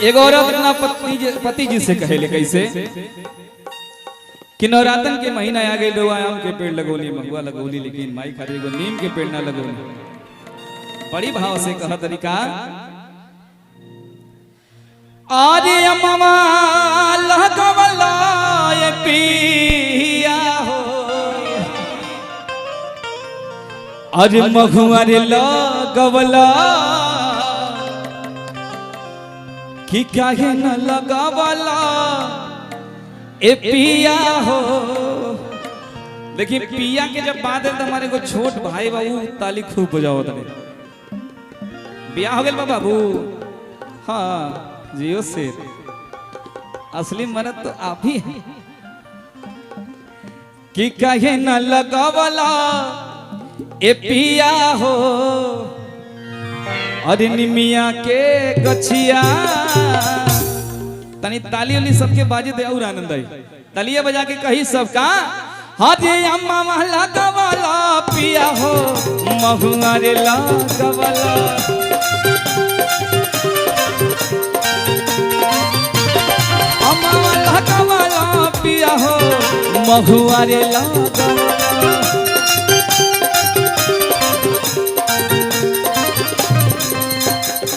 एक औरत अपना पति जी से कहे कैसे कि नवरातन के महीना आ गए लोग आम के पेड़ लगोली महुआ लगोली लेकिन माई खातिर एगो नीम के पेड़ ना लगोली। बड़ी भाव से कहा तरीका आरे अम्मा लगवला ये पिया हो अरे महुआ रे लगवला कि काहे न लगावला ए पिया हो। देखिए पिया के जब बात है तो हमारे को छोट भाई बाबू ताली खूब बजाओ तने बिया हो गए बाबू। हाँ जियो से असली मरद तो आप ही है कि काहे न लगावला ए पिया हो अरे निमिया के गछिया तनी ताली वाली सबके बाजे दे और आनंद आई तालियां बजा के कही सबका हरे अम्मा महला गवाला पिया हो महुआ रे ला गवाला अम्मा महला गवाला पिया हो महुआ रे ला गवाला।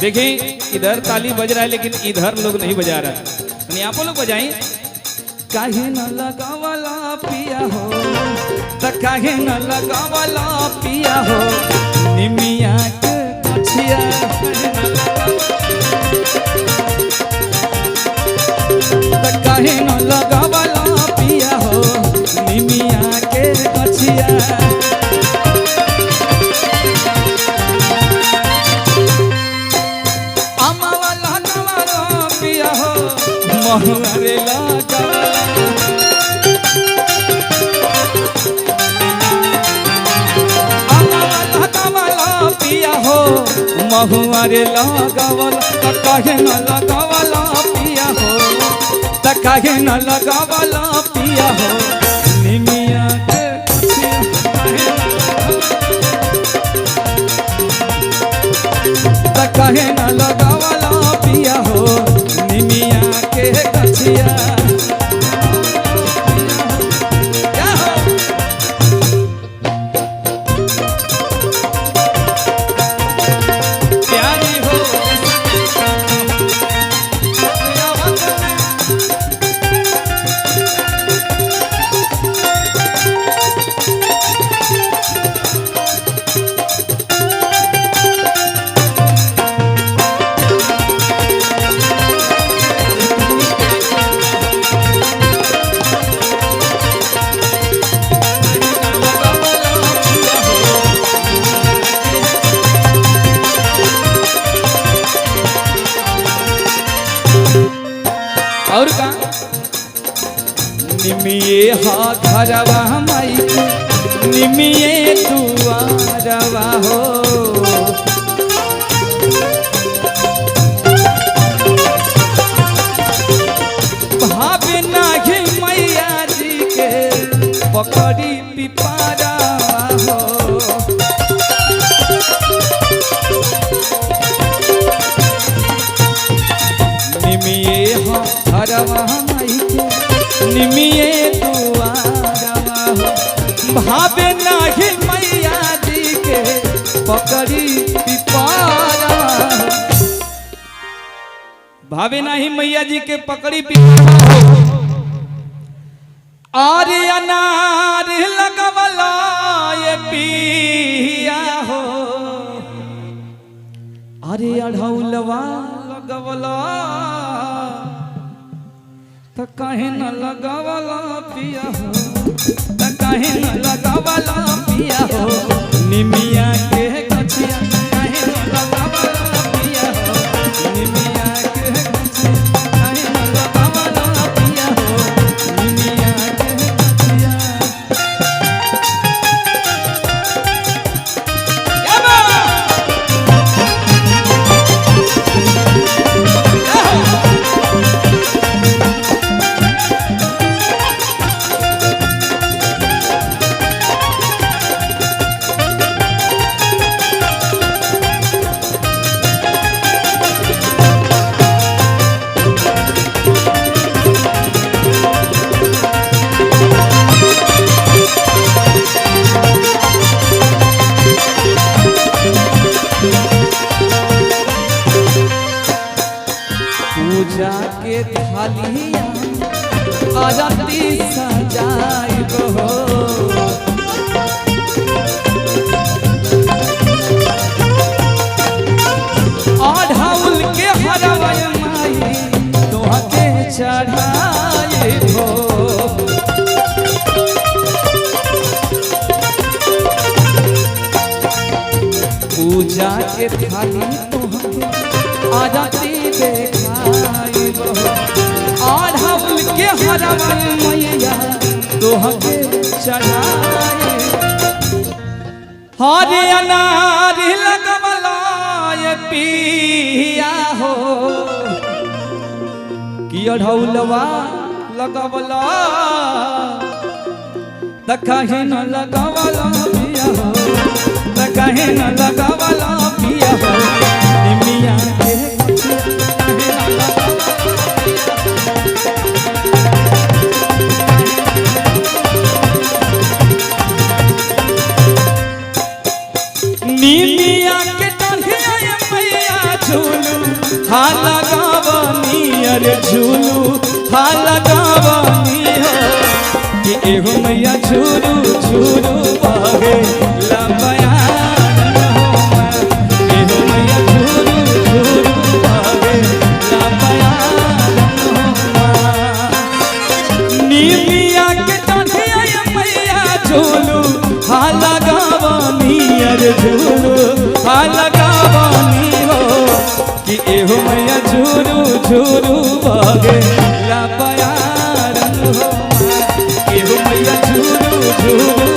देखिए इधर ताली बज रहा है लेकिन इधर लोग नहीं बजा रहा है। आप लोग बजाएं काहे न लगावला पिया हो त काहे न लगावला पिया हो निमिया के गछिया त काहे न लगावला पिया हो निमिया के गछिया। महुआ रे लगावला पिया हो महुआ रे लगावला त काहे न लगावला पिया हो त काहे न लगावला पिया हो निमिया के गछिया त काहे न लगावला पिया हो निमिया के गछिया। प्यारी हो और का निमिये हाथ हरवा माई निमिये दुआरवा हो भावे नाघे मैया जी के पकड़ी पिपारा हो निमिये हरवा माई के निमिये दुआरवा हो भावे नाही मैया जी के पकड़ी पिपारा भावे नाही मैया जी के पकड़ी पिपारा हो आरे अनार लगवला ये पिया हो अरे अढ़ौलवा लगवला त काहे न लगावला पिया हो त काहे न लगावला पिया हो निमिया के गछिया काहे न लगावला पिया हो निमिया के गछिया काहे न लगावला पिया हो निमिया के गछिया। पूजा के थालिया आरती सजाई हो अढ़ौल के हरवै माई तोहके चढ़ाई हो पूजा के थाली तोहके आरती देखाई हो अढ़ौल के हरवै मैया तोहके चढ़ाई हरे अनार लगवला पिया हो कि अढ़ौलवा लगवला त कहीं न लगवला पिया हो त कहीं न लगवला पिया हो निमिया के निमिया के हाला गावनी अरे झूलू हाला गावनी हो कि एहो मैया झूलू झूलू बहे लबयान हो एहो मैया झूलू झूलू बहे लबयान हो निमिया के टंढिया मैया झूलू हाला गावनी अरे झूलू हाला गावनी हो कि एहो मैया झूरू झूरू बगे लबयान हो एहो मैया झूरू झूरू